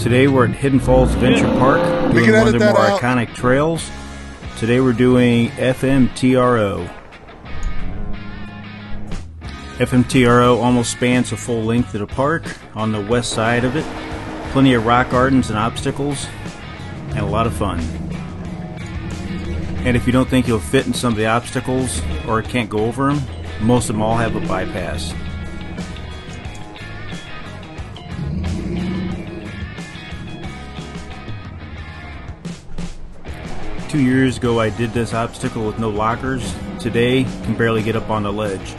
Today we're at Hidden Falls Adventure Park doing one of their more iconic trails. Today we're doing FMTRO. FMTRO almost spans the full length of the park. On the west side of it, plenty of rock gardens and obstacles, and a lot of fun. And if you don't think you'll fit in some of the obstacles or can't go over them, most of them all have a bypass. Two years ago I did this obstacle with no lockers. Today, can barely get up on the ledge.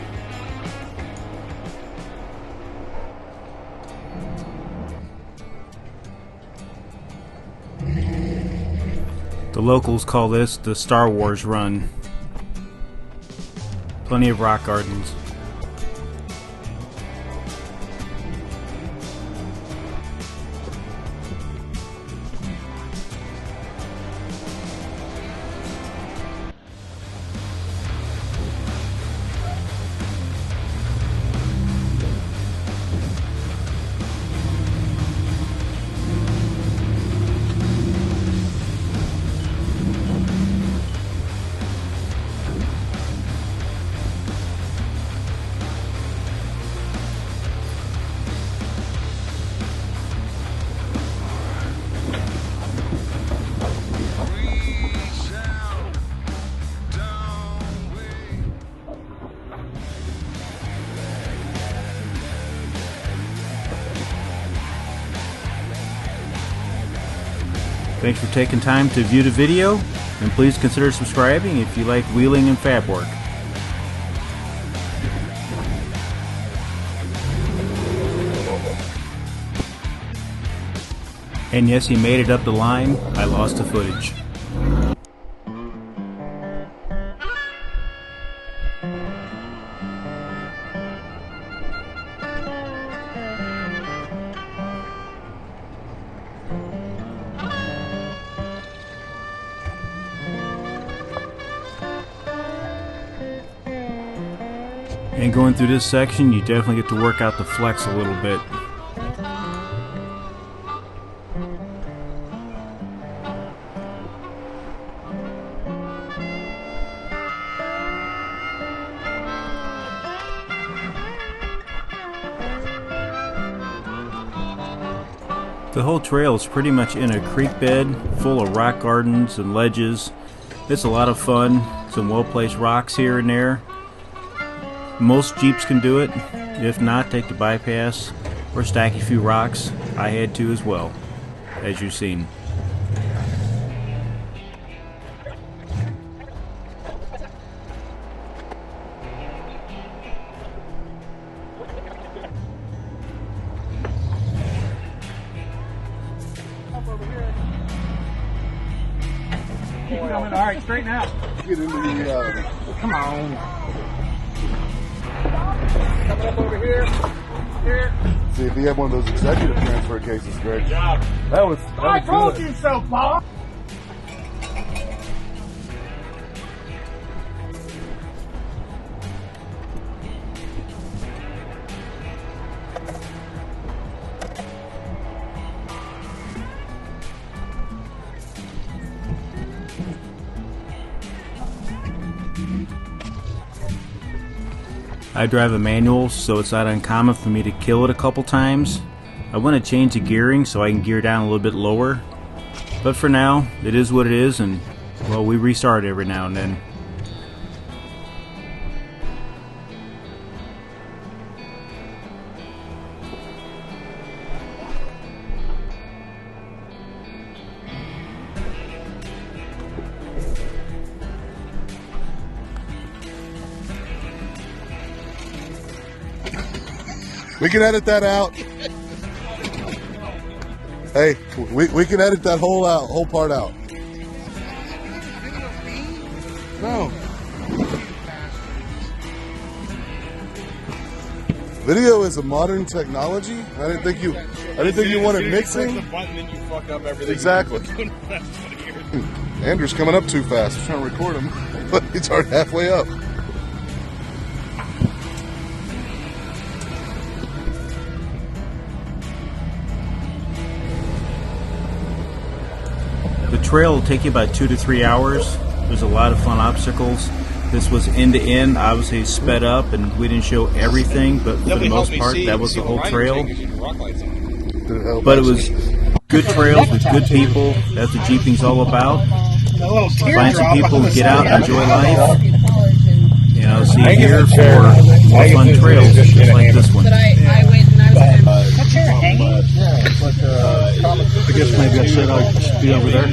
The locals call this the Star Wars run. Plenty of rock gardens. Thanks for taking time to view the video, and please consider subscribing if you like wheeling and fab work. And yes, he made it up the line. I lost the footage. And going through this section, you definitely get to work out the flex a little bit. The whole trail is pretty much in a creek bed full of rock gardens and ledges. It's a lot of fun. Some well-placed rocks here and there. Most Jeeps can do it. If not, take the bypass or stack a few rocks. I had to as well, as you've seen. Keep coming. All right, straighten out. Get into the, come on. Coming up over here. Here. See if he had one of those executive transfer cases, Greg. Good job. That was I told you so, Bob. I drive a manual, so it's not uncommon for me to kill it a couple times. I want to change the gearing so I can gear down a little bit lower. But for now, it is what it is, and well, we restart every now and then. We can edit that out. Hey, we can edit that whole part out. No. Video is a modern technology. I didn't think you wanted mixing. Press the button and you fuck up everything. Exactly. Andrew's coming up too fast. I'm trying to record him, but he's already halfway up. The trail will take you about 2 to 3 hours. There's a lot of fun obstacles. This was end to end. Obviously, sped up, and we didn't show everything, but for the most part, that was the whole trail. But it was good trails with good people. That's what Jeeping's all about. Find some people who get out and enjoy life. And I'll see you here for more fun trails just like this one. But I went and I was I guess maybe I said I'll be over there.